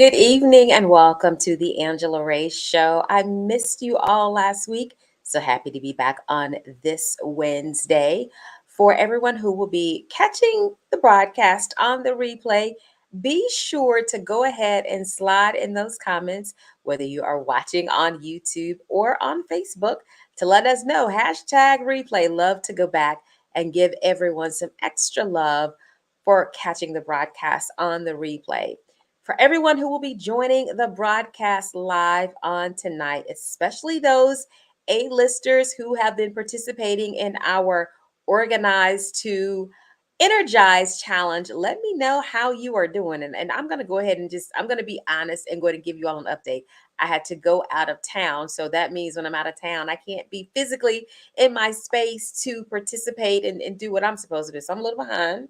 Good evening and welcome to the Angela Ray Show. I missed you all last week, so happy to be back on this Wednesday. For everyone who will be catching the broadcast on the replay, be sure to go ahead and slide in those comments, whether you are watching on YouTube or on Facebook, to let us know. Hashtag replay. Love to go back and give everyone some extra love for catching the broadcast on the replay. For everyone who will be joining the broadcast live on tonight, especially those A-listers who have been participating in our Organize to Energize challenge, let me know how you are doing. And I'm going to go ahead and I'm going to be honest and going to give you all an update. I had to go out of town. So that means when I'm out of town, I can't be physically in my space to participate and do what I'm supposed to do. So I'm a little behind,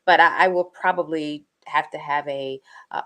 but I will probably have to have a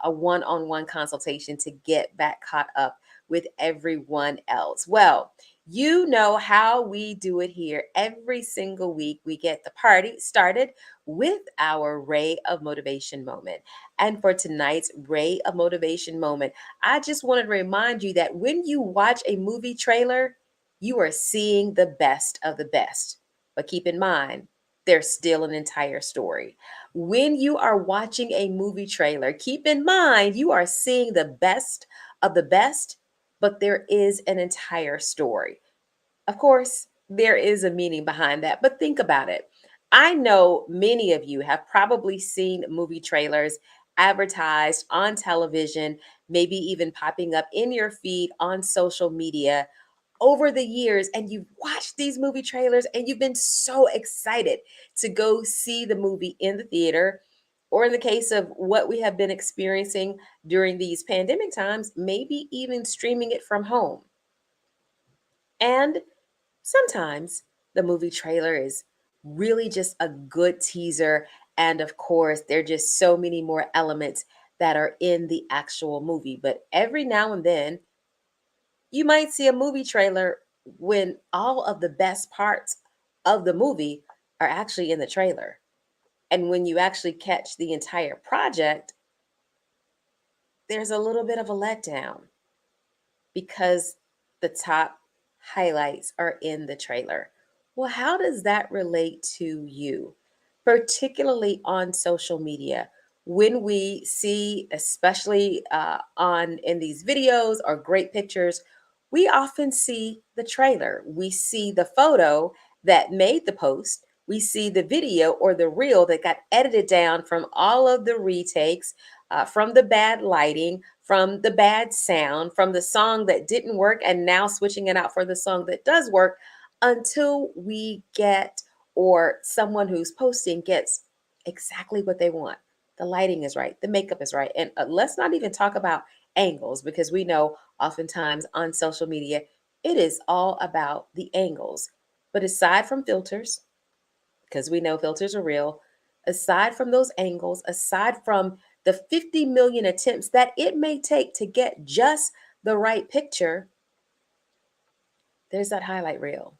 one-on-one consultation to get back caught up with everyone else. Well, you know how we do it here. Every single week, we get the party started with our Ray of Motivation moment. And for tonight's Ray of Motivation moment, I just wanted to remind you that when you watch a movie trailer, you are seeing the best of the best. But keep in mind, there's still an entire story. When you are watching a movie trailer, keep in mind you are seeing the best of the best, but there is an entire story. Of course, there is a meaning behind that, but think about it. I know many of you have probably seen movie trailers advertised on television, maybe even popping up in your feed on social media over the years, and you've watched these movie trailers and you've been so excited to go see the movie in the theater, or in the case of what we have been experiencing during these pandemic times, maybe even streaming it from home. And sometimes the movie trailer is really just a good teaser. And of course, there are just so many more elements that are in the actual movie. But every now and then, you might see a movie trailer when all of the best parts of the movie are actually in the trailer. And when you actually catch the entire project, there's a little bit of a letdown because the top highlights are in the trailer. Well, how does that relate to you, particularly on social media? When we see, especially on in these videos or great pictures, we often see the trailer. We see the photo that made the post. We see the video or the reel that got edited down from all of the retakes, from the bad lighting, from the bad sound, from the song that didn't work, and now switching it out for the song that does work, until we get, or someone who's posting gets exactly what they want. The lighting is right, the makeup is right. And let's not even talk about angles, because we know oftentimes on social media, it is all about the angles. But aside from filters, because we know filters are real, aside from those angles, aside from the 50 million attempts that it may take to get just the right picture, there's that highlight reel.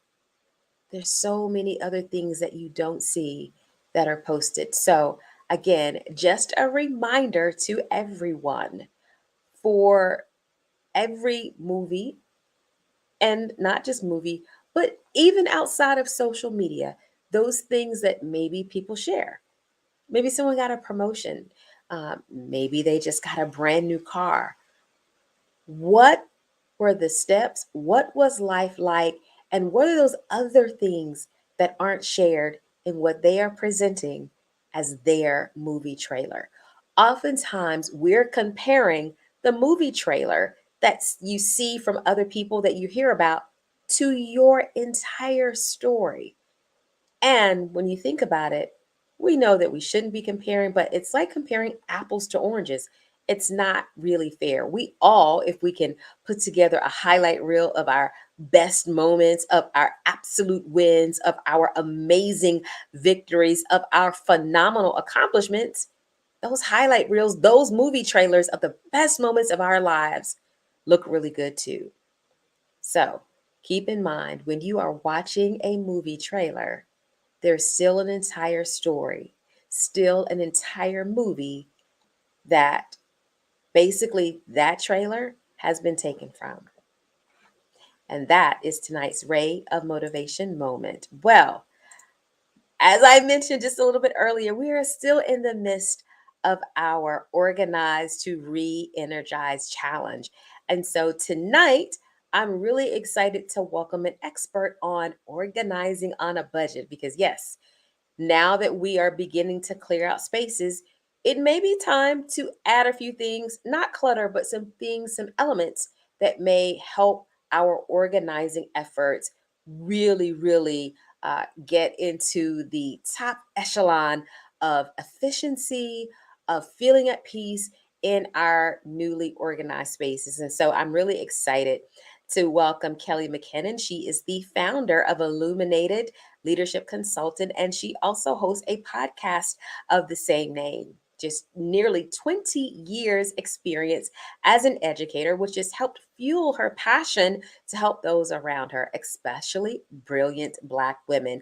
There's so many other things that you don't see that are posted. So, again, just a reminder to everyone, for every movie, and not just movie, but even outside of social media, those things that maybe people share. Maybe someone got a promotion. Maybe they just got a brand new car. What were the steps? What was life like? And what are those other things that aren't shared in what they are presenting as their movie trailer? Oftentimes, we're comparing the movie trailer that you see from other people that you hear about to your entire story. And when you think about it, we know that we shouldn't be comparing, but it's like comparing apples to oranges. It's not really fair. We all, if we can put together a highlight reel of our best moments, of our absolute wins, of our amazing victories, of our phenomenal accomplishments, those highlight reels, those movie trailers of the best moments of our lives look really good too. So keep in mind, when you are watching a movie trailer, there's still an entire story, still an entire movie that basically that trailer has been taken from. And that is tonight's Ray of Motivation moment. Well, as I mentioned just a little bit earlier, we are still in the midst of our Organize to Re-Energize challenge. And so tonight, I'm really excited to welcome an expert on organizing on a budget because, yes, now that we are beginning to clear out spaces, it may be time to add a few things, not clutter, but some things, some elements that may help our organizing efforts really, really get into the top echelon of efficiency, of feeling at peace in our newly organized spaces. And so I'm really excited to welcome Kelley McKinnon. She is the founder of IlluminatED Leadership Consultant, and she also hosts a podcast of the same name. Just nearly 20 years experience as an educator, which has helped fuel her passion to help those around her, especially brilliant Black women,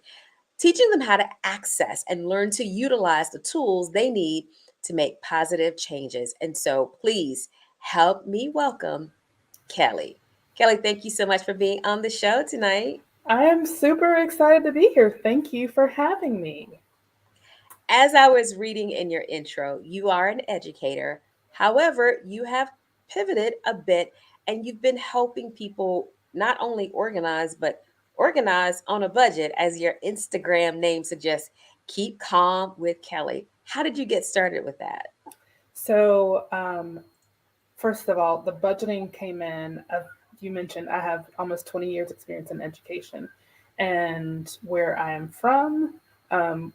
teaching them how to access and learn to utilize the tools they need to make positive changes. And so please help me welcome Kelley. Kelley, thank you so much for being on the show tonight. I am super excited to be here. Thank you for having me. As I was reading in your intro, you are an educator. However, you have pivoted a bit and you've been helping people not only organize, but organize on a budget, as your Instagram name suggests. Keep calm with Kelley. How did you get started with that? So, first of all, the budgeting came in. You mentioned I have almost 20 years experience in education, and where I am from,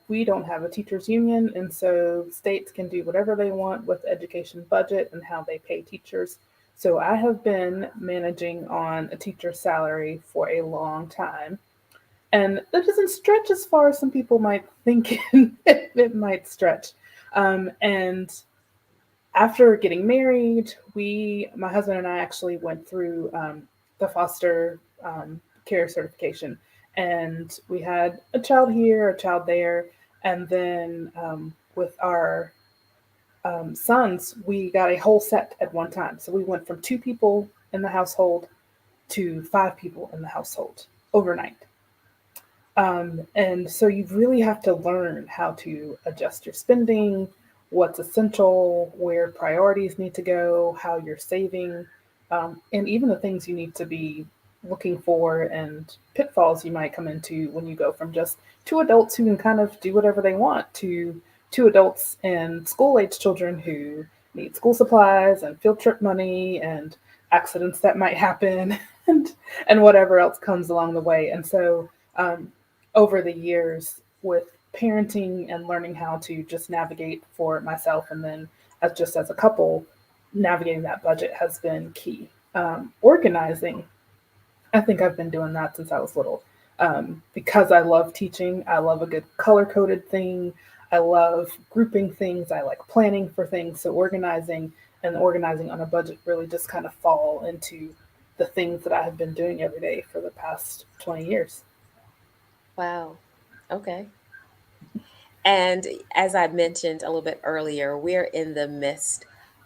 we don't have a teachers union, and so states can do whatever they want with the education budget and how they pay teachers. So I have been managing on a teacher's salary for a long time. And that doesn't stretch as far as some people might think it might stretch. And after getting married, my husband and I actually went through the foster care certification. And we had a child here, a child there. And then with our sons, we got a whole set at one time. So we went from two people in the household to five people in the household overnight. And so you really have to learn how to adjust your spending, what's essential, where priorities need to go, how you're saving, and even the things you need to be looking for and pitfalls you might come into when you go from just two adults who can kind of do whatever they want to two adults and school age children who need school supplies and field trip money and accidents that might happen and whatever else comes along the way. And so over the years with parenting and learning how to just navigate for myself and then as a couple, navigating that budget has been key. Organizing, I think I've been doing that since I was little. Because I love teaching, I love a good color coded thing. I love grouping things. I like planning for things. So organizing on a budget really just kind of fall into the things that I have been doing every day for the past 20 years. Wow. Okay. And as I mentioned a little bit earlier, we're in the midst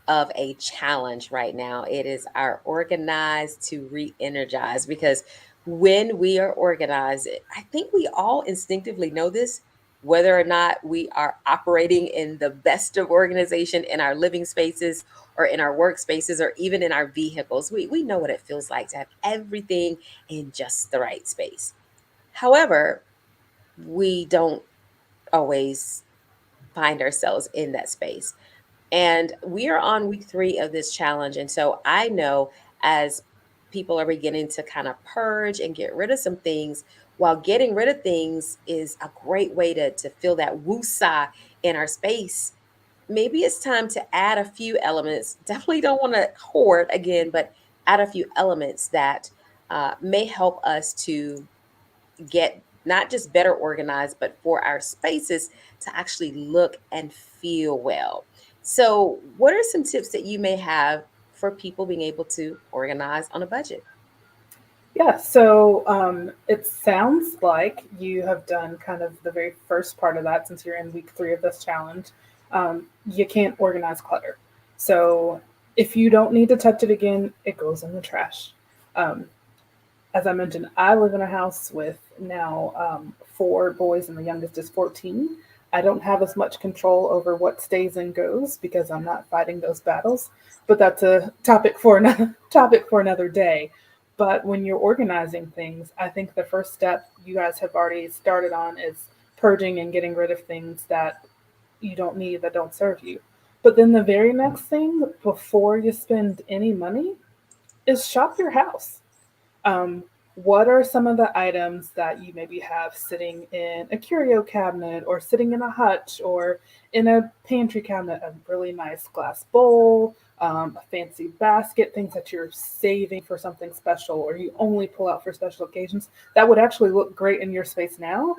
of a challenge right now. It is our organize to re energize because when we are organized, I think we all instinctively know this, whether or not we are operating in the best of organization in our living spaces or in our workspaces or even in our vehicles. We know what it feels like to have everything in just the right space. However, we don't always find ourselves in that space. And we are on week 3 of this challenge. And so I know as people are beginning to kind of purge and get rid of some things, while getting rid of things is a great way to feel that woosah in our space. Maybe it's time to add a few elements. Definitely don't want to hoard again, but add a few elements that may help us to get not just better organized, but for our spaces to actually look and feel well. So, what are some tips that you may have for people being able to organize on a budget? Yeah, so it sounds like you have done kind of the very first part of that since you're in week 3 of this challenge. You can't organize clutter. So If you don't need to touch it again, it goes in the trash. Um, as I mentioned, I live in a house with now 4 boys, and the youngest is 14. I don't have as much control over what stays and goes because I'm not fighting those battles, but that's a topic for another topic for another day. But when you're organizing things, I think the first step you guys have already started on is purging and getting rid of things that you don't need that don't serve you. But then the very next thing before you spend any money is shop your house. um, what are some of the items that you maybe have sitting in a curio cabinet or sitting in a hutch or in a pantry cabinet? A really nice glass bowl, a fancy basket, things that you're saving for something special or you only pull out for special occasions that would actually look great in your space now.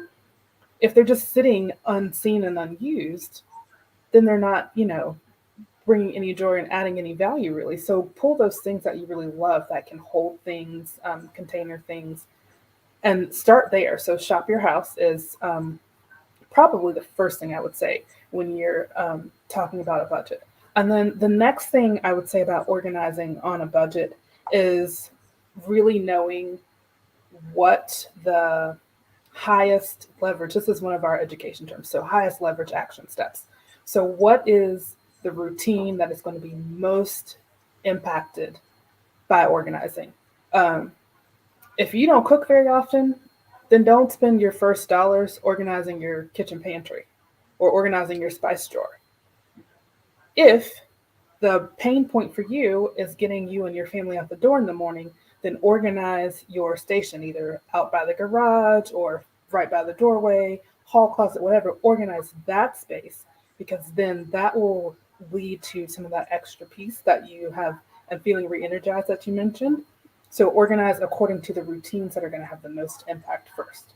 If they're just sitting unseen and unused, then they're not, bringing any joy and adding any value really. So pull those things that you really love that can hold things, container things, and start there. So shop your house is probably the first thing I would say when you're talking about a budget. And then the next thing I would say about organizing on a budget is really knowing what the highest leverage, this is one of our education terms, so highest leverage action steps. So what is the routine that is going to be most impacted by organizing? um, if you don't cook very often, then don't spend your first dollars organizing your kitchen pantry or organizing your spice drawer. If the pain point for you is getting you and your family out the door in the morning, then organize your station either out by the garage or right by the doorway, hall closet, whatever. Organize that space because then that will lead to some of that extra piece that you have and feeling re-energized that you mentioned. So organize according to the routines that are going to have the most impact first.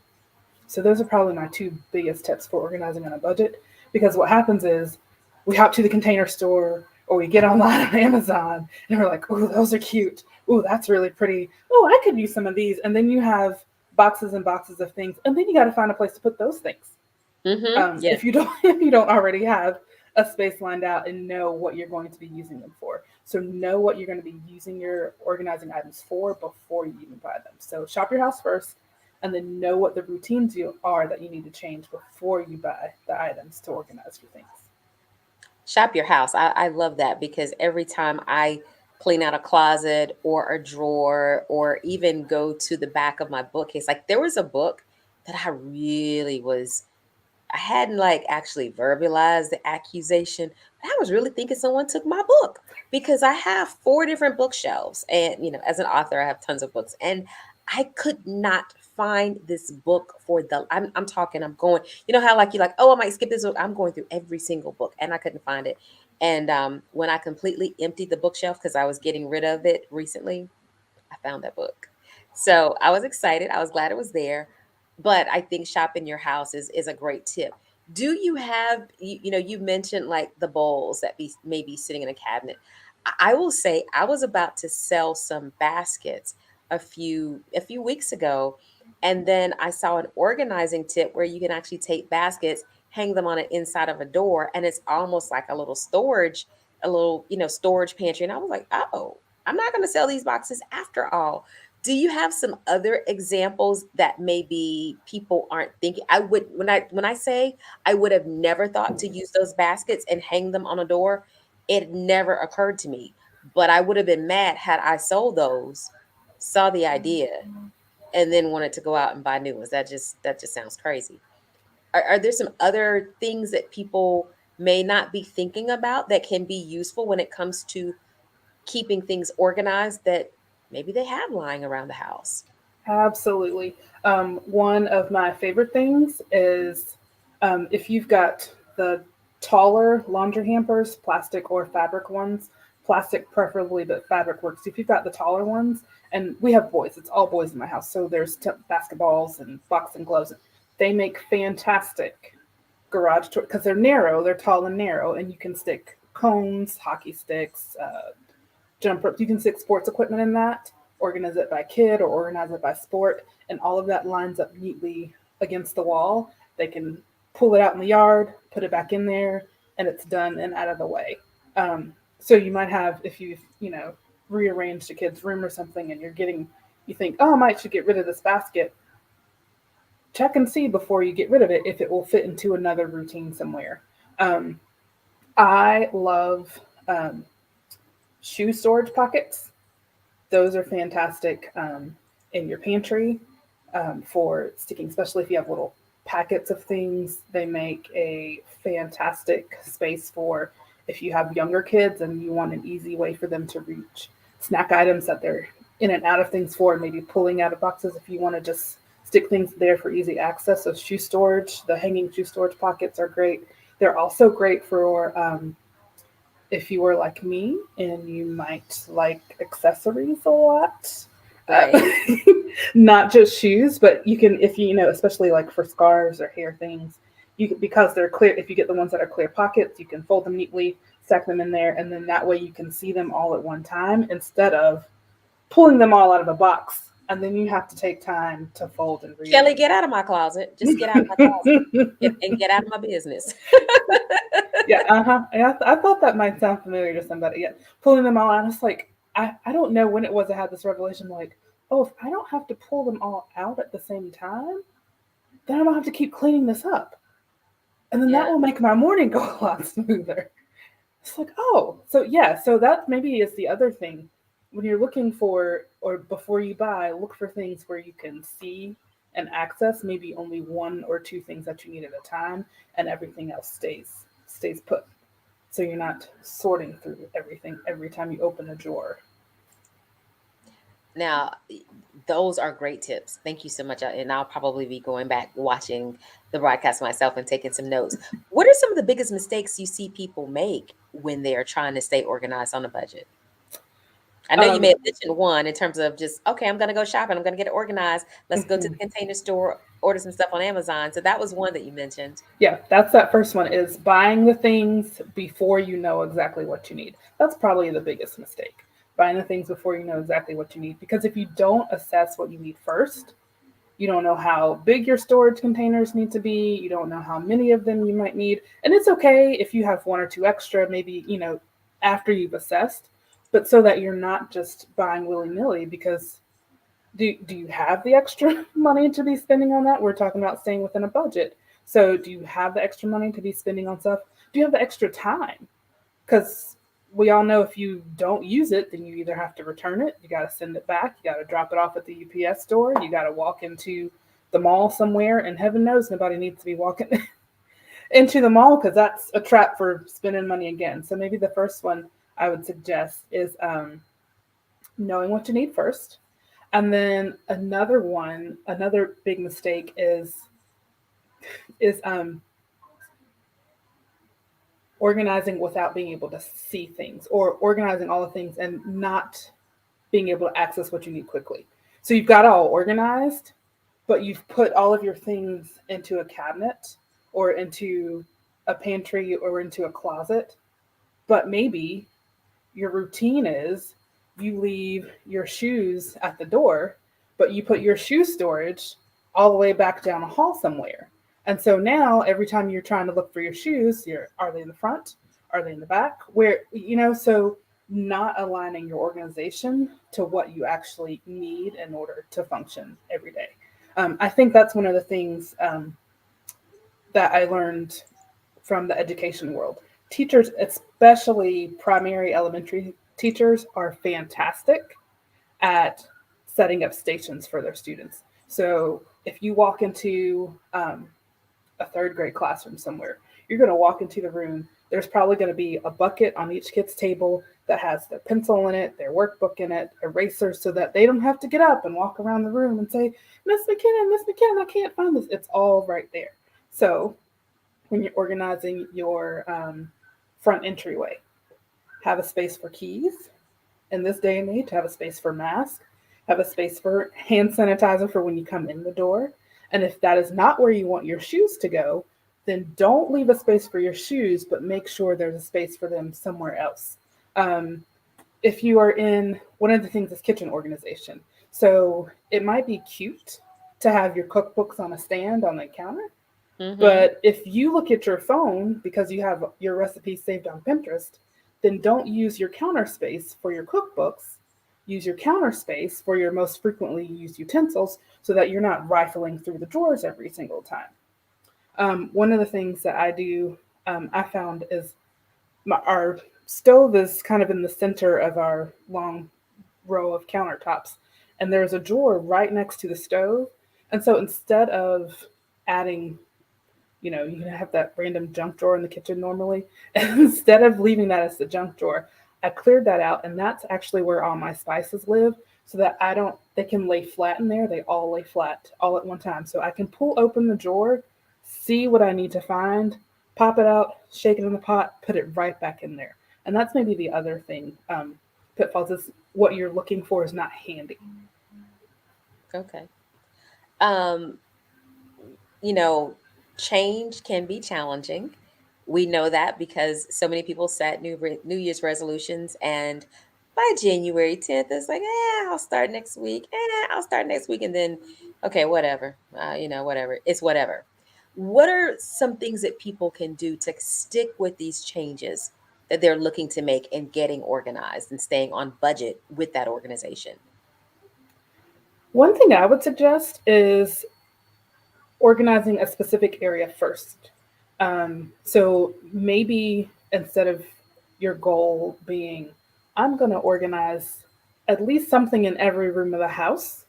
So those are probably my two biggest tips for organizing on a budget. Because what happens is we hop to the container store or we get online on Amazon and we're like, oh, those are cute. Oh, that's really pretty. Oh, I could use some of these. And then you have boxes and boxes of things, and then you got to find a place to put those things. Yeah. If you don't if you don't already have a space lined out and know what you're going to be using them for. So know what you're going to be using your organizing items for before you even buy them. So shop your house first and then know what the routines you are that you need to change before you buy the items to organize your things. Shop your house. I love that because every time I clean out a closet or a drawer or even go to the back of my bookcase, like there was a book that I hadn't like actually verbalized the accusation, but I was really thinking someone took my book because I have 4 different bookshelves. And, as an author, I have tons of books. And I could not find this book for I'm talking, I'm going, how like you're like, oh, I might skip this book. I'm going through every single book and I couldn't find it. And when I completely emptied the bookshelf because I was getting rid of it recently, I found that book. So I was excited. I was glad it was there. But I think shopping your house is a great tip. Do you have you mentioned like the bowls that be maybe sitting in a cabinet. I will say I was about to sell some baskets a few weeks ago, and then I saw an organizing tip where you can actually take baskets, hang them on an inside of a door, and it's almost like a little storage pantry. And I was like, oh, I'm not going to sell these boxes after all. Do you have some other examples that maybe people aren't thinking? I would when I say I would have never thought to use those baskets and hang them on a door, it never occurred to me. But I would have been mad had I sold those, saw the idea, and then wanted to go out and buy new ones. That just sounds crazy. Are there some other things that people may not be thinking about that can be useful when it comes to keeping things organized that maybe they have lying around the house? Absolutely. One of my favorite things is if you've got the taller laundry hampers, plastic or fabric ones, plastic preferably, but fabric works. If you've got the taller ones, and we have boys, it's all boys in my house, so there's basketballs and boxing gloves. They make fantastic garage because they're narrow, they're tall and narrow, and you can stick cones, hockey sticks, jump rope. You can stick sports equipment in that, organize it by kid or organize it by sport, and all of that lines up neatly against the wall. They can pull it out in the yard, put it back in there, and it's done and out of the way. So you might have, if you've, rearranged a kid's room or something and you think, oh, I might should get rid of this basket. Check and see before you get rid of it if it will fit into another routine somewhere. Um, I love shoe storage pockets. Those are fantastic in your pantry for sticking, especially if you have little packets of things. They make a fantastic space for if you have younger kids and you want an easy way for them to reach snack items that they're in and out of things for, and maybe pulling out of boxes if you want to just stick things there for easy access. So shoe storage, the hanging shoe storage pockets are great. They're also great for if you were like me and you might like accessories a lot. Uh, Right. not just shoes, but you can, if especially like for scarves or hair things, because they're clear. If you get the ones that are clear pockets, you can fold them neatly, stack them in there, and then that way you can see them all at one time instead of pulling them all out of a box, and then you have to take time to fold and Kelley, rearrange. get out of my closet. Just get out of my closet. And get out of my business. Yeah, uh-huh. I thought that might sound familiar to somebody. Yeah, pulling them all out. It's like I don't know when it was I had this revelation. Like, oh, if I don't have to pull them all out at the same time, then I don't have to keep cleaning this up, and then that Yeah. will make my morning go a lot smoother. It's like, oh, so yeah, so that maybe is the other thing when you're looking for, or before you buy, look for things where you can see and access maybe only one or two things that you need at a time, and everything else stays put. So you're not sorting through everything every time you open a drawer. Now, those are great tips. Thank you so much. And I'll probably be going back watching the broadcast myself and taking some notes. What are some of the biggest mistakes you see people make when they are trying to stay organized on a budget? I know you Um, may have mentioned one in terms of just, okay, I'm going to go shopping. I'm going to get it organized. Let's go to mhm. the Container Store, order some stuff on Amazon. So that was one that you mentioned. Yeah, that's that first one, is buying the things before you know exactly what you need. That's probably the biggest mistake. Buying the things before you know exactly what you need. Because if you don't assess what you need first, you don't know how big your storage containers need to be. You don't know how many of them you might need. And it's okay if you have one or two extra, maybe, after you've assessed, but so that you're not just buying willy nilly. Because do you have the extra money to be spending on that? We're talking about staying within a budget. So do you have the extra money to be spending on stuff? Do you have the extra time? Because we all know if you don't use it, then you either have to return it, you got to send it back, you got to drop it off at the UPS store, you got to walk into the mall somewhere, and heaven knows nobody needs to be walking into the mall because that's a trap for spending money again. So maybe the first one I would suggest is knowing what you need first. And then another big mistake is organizing without being able to see things, or organizing all the things and not being able to access what you need quickly. So you've got it all organized, but you've put all of your things into a cabinet or into a pantry or into a closet. But maybe your routine is you leave your shoes at the door, but you put your shoe storage all the way back down a hall somewhere. And so now every time you're trying to look for your shoes, are they in the front? Are they in the back? So not aligning your organization to what you actually need in order to function every day. I think that's one of the things that I learned from the education world. Teachers, especially primary elementary teachers, are fantastic at setting up stations for their students. So if you walk into a third grade classroom somewhere, you're going to walk into the room. There's probably going to be a bucket on each kid's table that has their pencil in it, their workbook in it, erasers, so that they don't have to get up and walk around the room and say, Miss McKinnon, I can't find this. It's all right there. So when you're organizing your front entryway, have a space for keys. In this day and age, have a space for masks, have a space for hand sanitizer for when you come in the door. And if that is not where you want your shoes to go, then don't leave a space for your shoes, but make sure there's a space for them somewhere else. Um, if you are in, one of the things is kitchen organization. So it might be cute to have your cookbooks on a stand on the counter, Mm-hmm. but if you look at your phone because you have your recipes saved on Pinterest, then don't use your counter space for your cookbooks. Use your counter space for your most frequently used utensils so that you're not rifling through the drawers every single time. One of the things that I do, I found is our stove is kind of in the center of our long row of countertops, and there's a drawer right next to the stove. And so instead of adding, you can have that random junk drawer in the kitchen normally, and instead of leaving that as the junk drawer, I cleared that out, and that's actually where all my spices live. So that they can lay flat in there. They all lay flat all at one time. So I can pull open the drawer, see what I need to find, pop it out, shake it in the pot, put it right back in there. And that's maybe the other thing. Pitfalls is what you're looking for is not handy. Okay. Um, you know, change can be challenging. We know that because so many people set New Year's resolutions, and by January 10th, it's like, I'll start next week. I'll start next week, and then, okay, whatever. Whatever. It's whatever. What are some things that people can do to stick with these changes that they're looking to make and getting organized and staying on budget with that organization? One thing I would suggest is organizing a specific area first. So maybe instead of your goal being, I'm going to organize at least something in every room of the house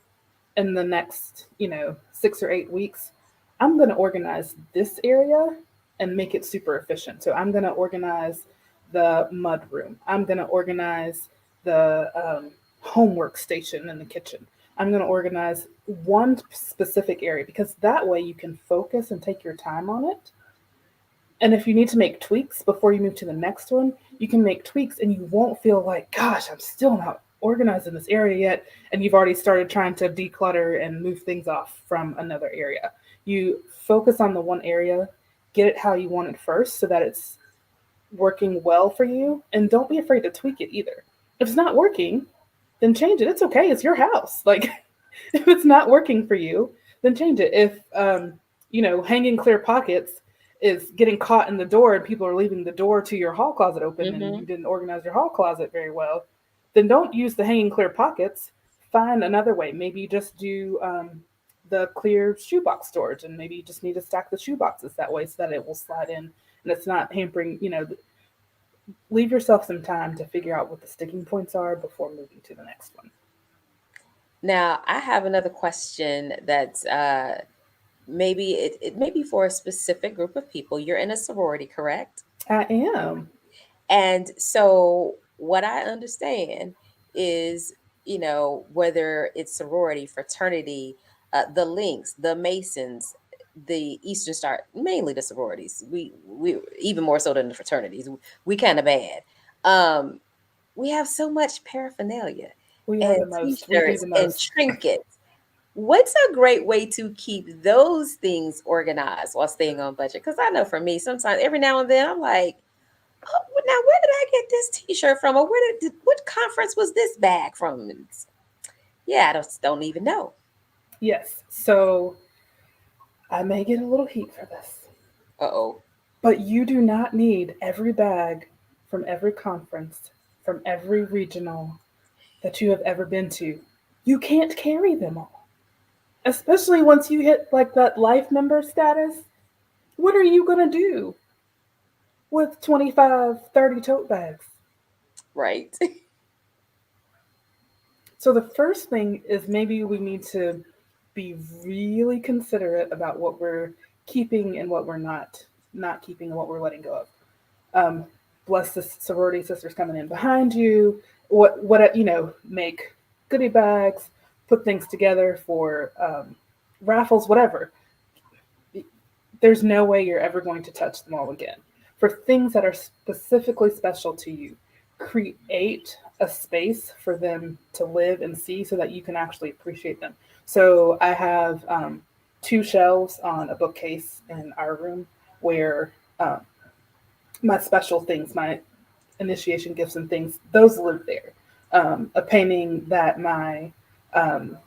in the next, 6 or 8 weeks, I'm going to organize this area and make it super efficient. So I'm going to organize the mud room. I'm going to organize the homework station in the kitchen. I'm going to organize one specific area because that way you can focus and take your time on it. And if you need to make tweaks before you move to the next one, you can make tweaks and you won't feel like, gosh, I'm still not organized in this area yet. And you've already started trying to declutter and move things off from another area. You focus on the one area, get it how you want it first so that it's working well for you. And don't be afraid to tweak it either. If it's not working, then change it. It's okay. It's your house. Like, if it's not working for you, then change it. If, hanging clear pockets is getting caught in the door and people are leaving the door to your hall closet open and Mm-hmm. you didn't organize your hall closet very well, then don't use the hanging clear pockets. Find another way. Maybe you just do the clear shoebox storage, and maybe you just need to stack the shoeboxes that way so that it will slide in and it's not hampering, leave yourself some time to figure out what the sticking points are before moving to the next one. Now, I have another question that's maybe it may be for a specific group of people. You're in a sorority, correct? I am. And so what I understand is, whether it's sorority, fraternity, the Links, the Masons, the Eastern Star, mainly the sororities. We even more so than the fraternities. We kind of bad. Um, we have so much paraphernalia We are and the most. We do t-shirts the and most. trinkets. What's a great way to keep those things organized while staying on budget? Because I know for me, sometimes every now and then I'm like, oh, now where did I get this T-shirt from, or what conference was this bag from? Yeah, I don't even know. Yes. So I may get a little heat for this, Uh-oh. but you do not need every bag from every conference, from every regional that you have ever been to. You can't carry them all, especially once you hit like that life member status. What are you going to do with 25, 30 tote bags? Right. So the first thing is maybe we need to be really considerate about what we're keeping and what we're not keeping and what we're letting go of. Um, Bless the sorority sisters coming in behind you. What make goodie bags, put things together for raffles, whatever. There's no way you're ever going to touch them all again. For things that are specifically special to you, create a space for them to live and see so that you can actually appreciate them. So I have two shelves on a bookcase in our room where my special things, my initiation gifts and things, those live there. A painting that my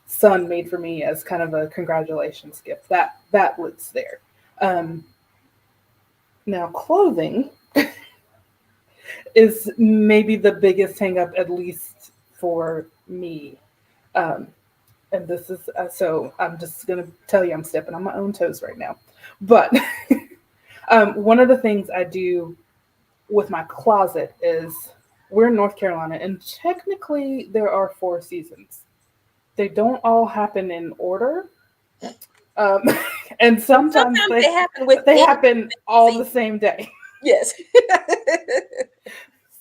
son made for me as kind of a congratulations gift, that lives there. Um, Now, clothing is maybe the biggest hang up, at least for me. Um, and this is so I'm just gonna tell you I'm stepping on my own toes right now. But one of the things I do with my closet is we're in North Carolina, and technically there are 4 seasons. They don't all happen in order, um, and But sometimes sometimes they they happen they within happen the all the season. same day. Yes.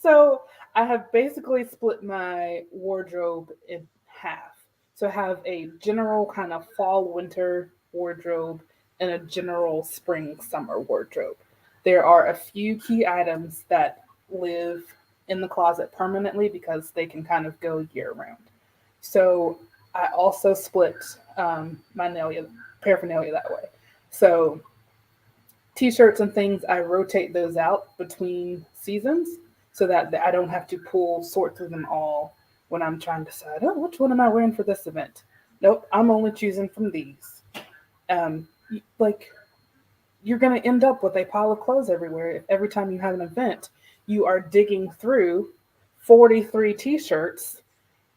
So I have basically split my wardrobe in half. So I have a general kind of fall winter wardrobe and a general spring summer wardrobe. There are a few key items that live in the closet permanently because they can kind of go year round. So I also split my paraphernalia that way. So t-shirts and things, I rotate those out between seasons so that I don't have to sort through them all when I'm trying to decide, oh, which one am I wearing for this event? Nope, I'm only choosing from these. Like, you're going to end up with a pile of clothes everywhere if every time you have an event you are digging through 43 t-shirts,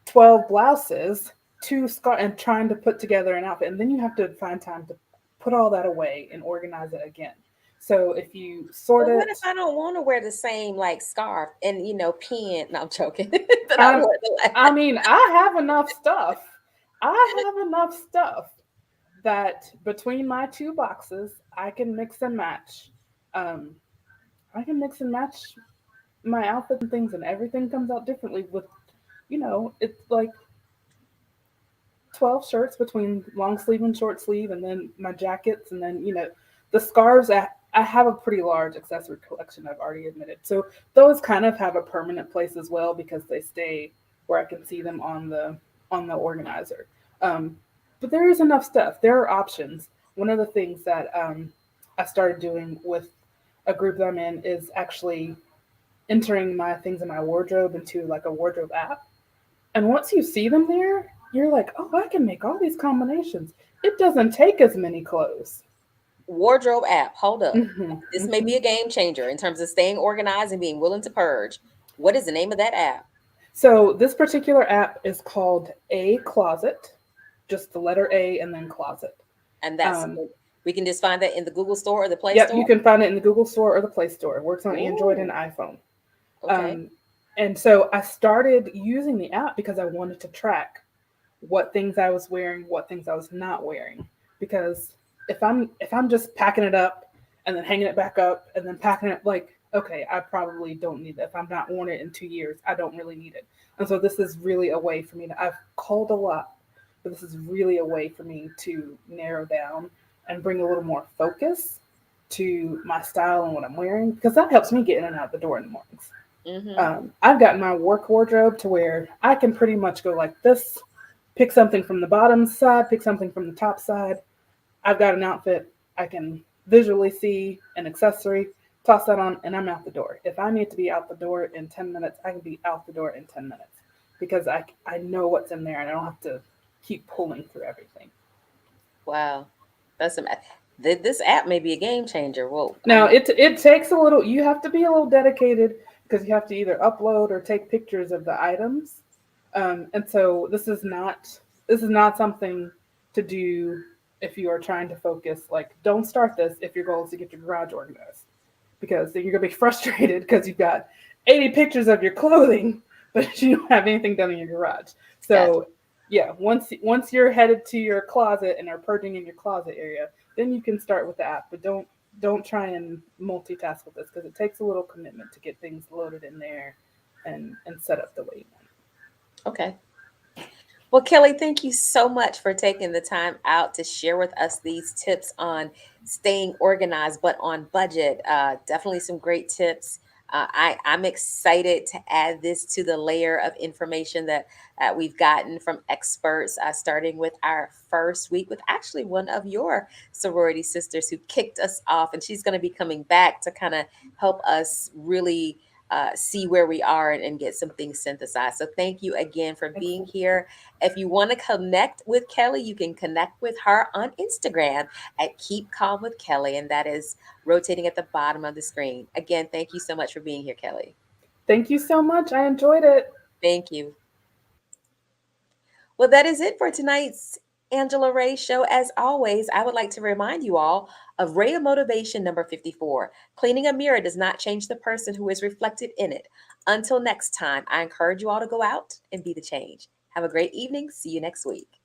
12 blouses, two scarves, and trying to put together an outfit. And then you have to find time to put all that away and organize it again. So if you sort But what if it, I don't want to wear the same like scarf and pin? No, I'm joking. That I um, wore the I last. mean, I have enough stuff. I have enough stuff that between my two boxes, I can mix and match. Um, I can mix and match my outfits and things, and everything comes out differently. It's like 12 shirts between long sleeve and short sleeve, and then my jackets, and then, the scarves. I have a pretty large accessory collection, I've already admitted. So those kind of have a permanent place as well because they stay where I can see them on the organizer. Um, but there is enough stuff. There are options. One of the things that I started doing with a group that I'm in is actually entering my things in my wardrobe into like a wardrobe app. And once you see them there, you're like, oh, I can make all these combinations. It doesn't take as many clothes. Wardrobe app. Hold up. Hmm. This may Hmm. be a game changer in terms of staying organized and being willing to purge. What is the name of that app? So this particular app is called A Closet, just the letter A and then closet. And that's Um, we can just find that in the Google Store or the Play yep, you Store. can find it in the Google Store or the Play Store. It works on Android and Ooh, iPhone. okay. Um, and so I started using the app because I wanted to track what things I was wearing, what things I was not wearing. Because if I'm just packing it up and then hanging it back up and then packing it, like, okay, I probably don't need that. If I'm not worn it in 2 years, I don't really need it. And so this is really a way for me to. I've called a lot, but this is really a way for me to narrow down and bring a little more focus to my style and what I'm wearing because that helps me get in and out the door in the mornings. Mm-hmm. I've gotten my work wardrobe to where I can pretty much go like this, pick something from the bottom side, pick something from the top side. I've got an outfit. I can visually see an accessory, toss that on, and I'm out the door. If I need to be out the door in 10 minutes, I can be out the door in 10 minutes because I know what's in there and I don't have to keep pulling through everything. Wow. That's some this app may be a game changer. Well, Now, it takes a little, you have to be a little dedicated because you have to either upload or take pictures of the items. And so this is not something to do if you are trying to focus. Like, don't start this if your goal is to get your garage organized, because then you're gonna be frustrated because you've got 80 pictures of your clothing, but you don't have anything done in your garage. gotcha. So yeah, once you're headed to your closet and are purging in your closet area, then you can start with the app. But don't try and multitask with this because it takes a little commitment to get things loaded in there and set up the way you want. Okay. Well, Kelley, thank you so much for taking the time out to share with us these tips on staying organized but on budget. Definitely some great tips. I'm excited to add this to the layer of information that we've gotten from experts, starting with our first week with actually one of your sorority sisters who kicked us off. And she's going to be coming back to kind of help us really see where we are and get some things synthesized. So thank you again for being Excellent. here. If you want to connect with Kelley, you can connect with her on Instagram at Keep Calm with Kelley, and that is rotating at the bottom of the screen. Again, thank you so much for being here, Kelley. Thank you so much. I enjoyed it. Thank you. Well, that is it for tonight's Angela Ray show. As always, I would like to remind you all of Ray of Motivation number 54. Cleaning a mirror does not change the person who is reflected in it. Until next time, I encourage you all to go out and be the change. Have a great evening. See you next week.